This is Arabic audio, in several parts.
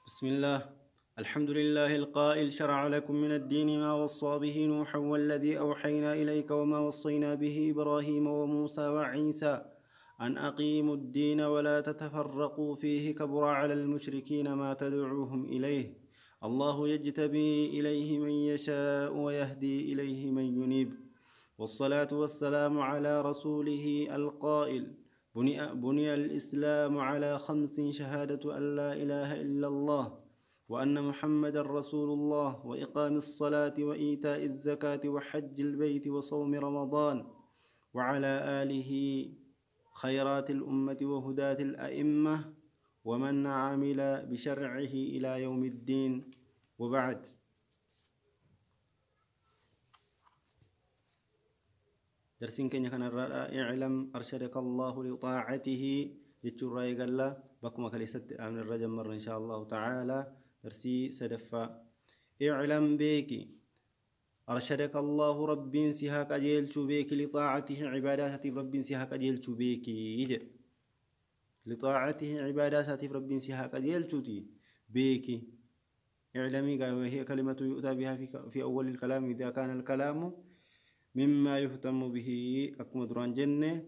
بسم الله. الحمد لله القائل: شرع لكم من الدين ما وصى به نوحا والذي أوحينا إليك وما وصينا به إبراهيم وموسى وعيسى أن أقيموا الدين ولا تتفرقوا فيه. كبر على المشركين ما تدعوهم إليه. الله يجتبي إليه من يشاء ويهدي إليه من ينيب. والصلاة والسلام على رسوله القائل: بني الإسلام على 5: شهادة أن لا إله إلا الله وأن محمد رسول الله وإقام الصلاة وإيتاء الزكاة وحج البيت وصوم رمضان، وعلى آله خيرات الأمة وهداة الأئمة ومن عمل بشرعه إلى يوم الدين، وبعد. درسين كن يكن الرأى: اعلم أرشدك الله لطاعته. جتشو رأي قال بكم كليست من الرجم مرة إن شاء الله تعالى. درسي سدفا: اعلم بيكي أرشدك الله رب سيهاك أجيل بيك لطاعته عبادات رب سيهاك أجيل بيكي. لطاعته عبادات رب سيهاك أجيل بيكي. اعلمي وهي كلمة يؤتى بها في أول الكلام إذا كان الكلام مما يهتم به. أكما دران جنة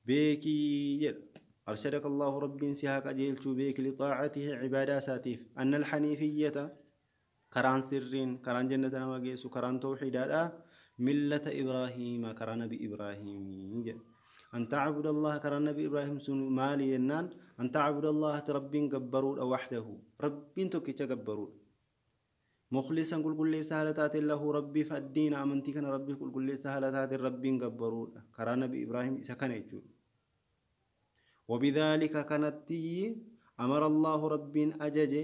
بيكي أرشدك الله رب سيهاك أجيل بيك لطاعته عباداته. أن الحنيفية كران سرين كران جنة نواجيس كران توحيدا ملة إبراهيم كران نبي إبراهيم. أن تعبد الله كران نبي إبراهيم سن مالي ينان. أن تعبد الله ربين جبرون وحده ربين توكي جبرون مخلصا قل لي سهلتات الله ربي فالدين أمنتي كان ربي قل لي سهلتات ربين جبرون كران نبي إبراهيم سكن يجون. وبذلك كانت أمر الله ربين أجج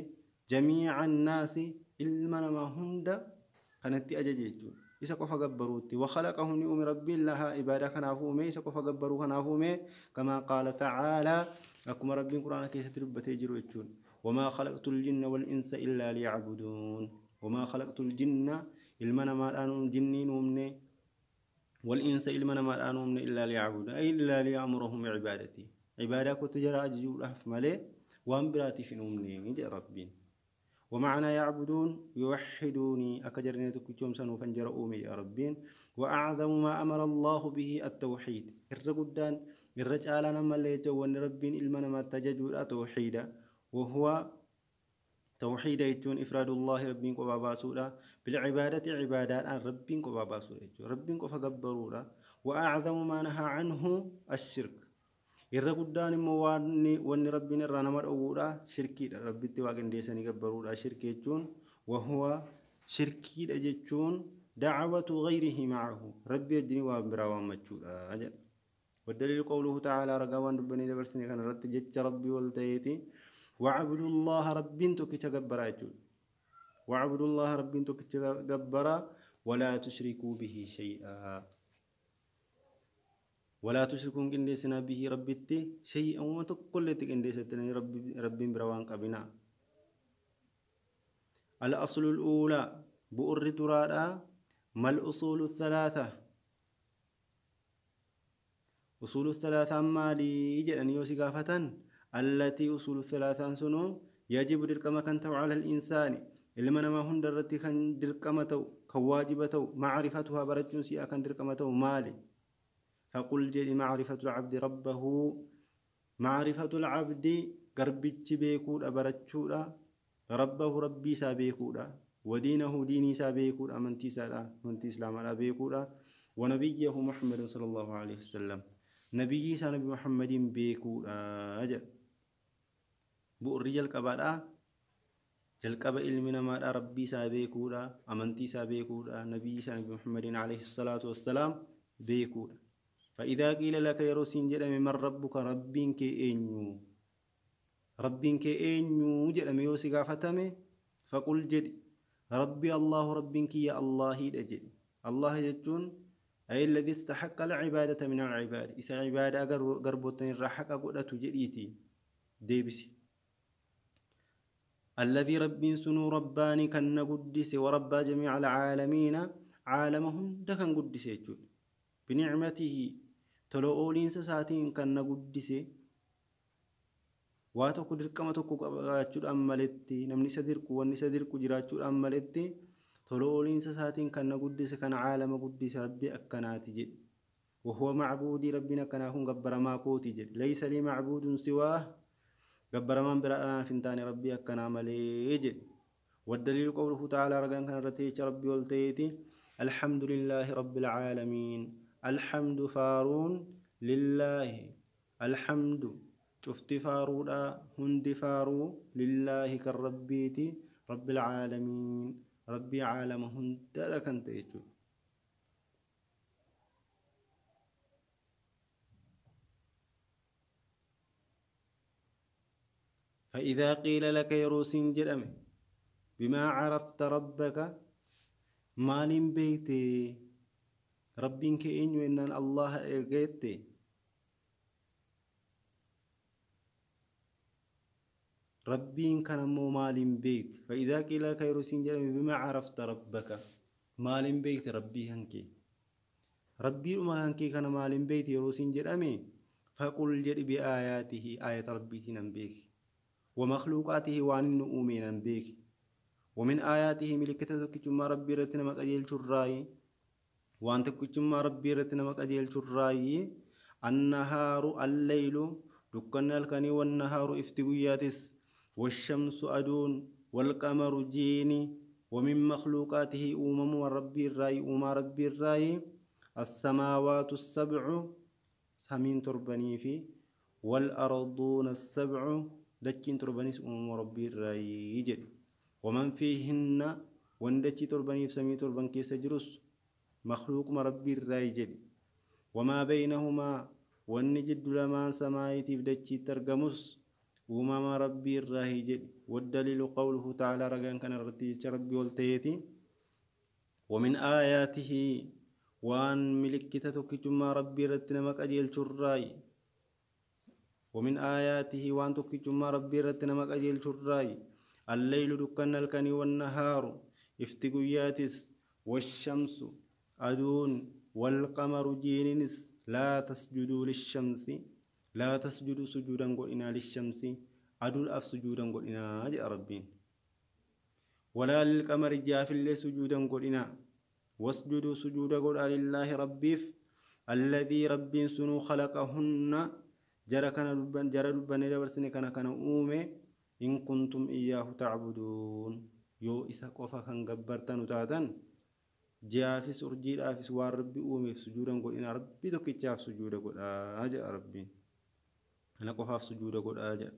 جميع الناس إلمنا ما هند كانت أججيتون إذا كفى جبروتي وخلقهم لأم ربي لها إبادة كنافومي إذا كفى جبروا كنافومي كما قال تعالى: أكما ربي قرآن كيف تربت يجروتون وما خلقت الجن والإنس إلا ليعبدون. وما خلقت الجن إلمنا ما الآن جنين ومني والإنس إلمنا ما الآن ومني إلا ليعبدون أي إلا ليأمرهم بعبادتي. عبادة كتجرى أججول أحف مالي وأنبراتي في نومني نجأ ربين. ومعنى يعبدون يوحدوني أكجرني تكتوم سنو فنجر أومي يا ربين. وأعظم ما أمر الله به التوحيد. الرقدان الرجال نما اللي جوان ربين إلمنا ما تججول توحيدا وهو توحيد يجون إفراد الله ربين قبابا سورة بالعبادة عبادات عن ربين قبابا سورة ربين قفقبرورا. وأعظم ما نهى عنه الشرك. الرقدان مواني ربنا الرانمر أورا شركي ربي تواجن ديساني كبرورا شركي جون وهو شركي أجتون دعوة غيره معه ربي الدين وابراوان مجولا أجل. والدليل قوله تعالى: رقوان ربني دبرسني كان رت جت ربي والتيتي وعبد الله ربين توكي تجبرا جون. وعبد الله ربين توكي تجبرا ولا تشركوا به شيئا. ولا تشركون كنديسنا به ربتي شيئا وما تقول تكنديستنا ربي بروان قبنا. الأصل الأولى بؤر ترادا ما الأصول الثلاثة. أصول الثلاثة مالي جدًا يوسقافة التي أصول الثلاثة سنو يجب دركما كنتو على الإنسان إلما ما هن درتي كان دركمتو كواجبتو معرفتها برجون سيئا كان دركمتو مالي. فقل جدي معرفة العبد ربه. معرفة العبد قربتش بيكود أبرتشودا ربه ربي سابيكودا ودينه ديني سابيكودا أمنتي سالا منتي إسلام على بيكودا ونبيه محمد صلى الله عليه وسلم نبي سنبي محمد بيكودا أجل. بؤرجل كبادا جلقب علمنا ما ربي سابيكودا أمنتي سابيكودا نبي سنبي محمد عليه الصلاة والسلام بيكودا. فإذا قيل لك يا رسين جدًا من ربك ربك إنيو ربك إنيو جدًا ميوسي قافتمي فقل جد ربي الله ربك يا الله دجد. الله يجون أي الذي استحق العبادة من العباد. إذا عبادة قربتني الرحق قدت جديتي ديبسي. الذي ربي سنو رباني كان قدس وربى جميع العالمين عالمهم دكان قدس يجون بنعمته تلو أولين ساتين كان قدسي واتو كدر كما تكو قباچو امالتي نمني سديركو وني سديركو جراچو امالتي تولولين ساتين كان قدس كان عالم قدس ربي اكناتي جد وهو معبودي ربنا كان هون غبر ما كوتي جد ليس لي معبود سواه غبر من برانا فنتاني ربي اكنا ملي جد والدليل قوله تعالى رغان كان رتيچ ربي ولتيتي الحمد لله رب العالمين الحمد فارون لله الحمد شفت فارودا هندي فارو لله كالربيتي رب العالمين ربي عالم هند لكنت يجو فإذا قيل لك يروسين جرمي بما عرفت ربك مال بيتي ربك إنو إن الله إرقيتي ربين كان مو مال بيت فإذا قيل لك يروسين جرمي بما عرفت ربك مال بيت ربي هنكي ربي ما هنكي كان مال بيت يروسين جرمي فقل جري بآياته آية ربي تنبيك ومخلوقاته وعن نؤمن بك ومن آياته ملكته كتما ربي رتنا مقاجيل شراي وانت كتما ربي رتنا مقاجيل شراي النهار الليل دكنا الكني والنهار افتقياتس والشمس أدون والقمر جيني ومن مخلوقاته أمم ربي الراي أمم ربي الراي السماوات السبع سمين تربني في والأرضون السبع دچين تربنيس ربي الراي جد ومن فيهن وندچي تربني سمي تربن كيس جروس مخلوق ربي الراي جد وما بينهما والنجد لما سمايتي بدچي ترغمس وما ربي الراي جد والدليل قوله تعالى رغان كان رتي ربي ولتيتي ومن آياته وان ملكتتك جما ربي رتنا مقاجيل شراي ومن آياته وان تكجما ربي رتنا مقاجيل شراي الليل دكنا الكني والنهار افتقياتس والشمس أدون والقمر جينينس لا تسجدوا للشمس لا تسجدوا سجودا قلنا للشمس أدول أف سجودا قلنا جاء ربين ولا للقمر جاف اللي سجودا قلنا واسجدوا سجودا قل لله ربيف الذي ربي سنو خلقهن جرى كان دبن دبرسني كان أومي إن كنتم إياه تعبدون يو إسا قفا كان غبرتن تاتن جافس أرجي آفس واربي أومي في سجودا قل إن ربي تكتشاف سجودا قل آجا ربي أنا قفا في سجودا قل آجا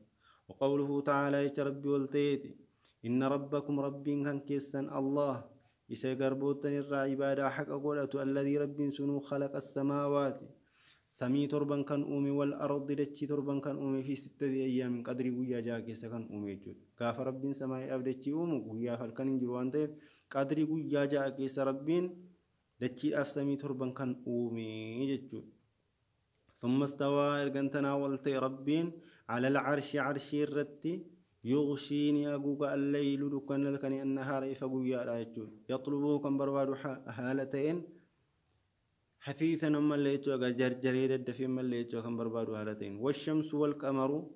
وقوله تعالى يا ربي والتيتي إن ربكم ربي كان كيسان الله إسا قربوتن الرعبادة حق قولة الذي ربي سنو خلق السماوات سمي تربان كان أومي والأرض دچي تربان كان أومي في 6 أيام قدر قويا جاكي سكن أومي جود كاف ربين سماي أبدچي أومو قويا فالكن انجروان تيب قدر قويا جاكي سربين دچي أف سمي تربان كان أومي جود ثم استوى إرغنتنا والتي ربين على العرش عرشي الرتي يغشيني أقوق الليل دكان لكني النهار إفقويا لا يجود يطلبوه كم برباد حالتين حثيثا أما اللي يتوقع جرجريد الدفي أما اللي يتوقع كم بربادو هالتين والشمس والقمر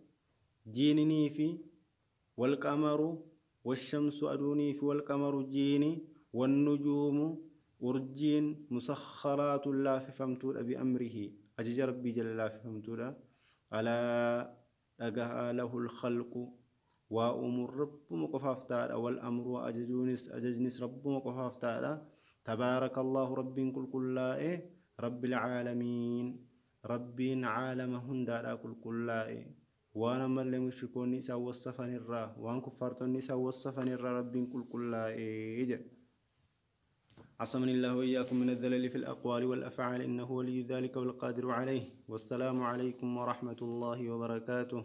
جيني في والقمر والشمس أدوني في والقمر جيني والنجوم أرجين مسخرات الله في فمتود بأمره أجج ربي جل الله في فمتود على أجها له الخلق وأمر رب مقفاف تعالى والأمر أججنس رب مقفاف تعالى تبارك الله رب كل رب العالمين رب عالمهن دارا كل وانا من لم يشركون نساء والصفن الرا وان كفرت النساء والصفن الرا رب كل عصمني الله وإياكم من الذلل في الأقوال والأفعال إنه ولي ذلك والقادر عليه والسلام عليكم ورحمة الله وبركاته.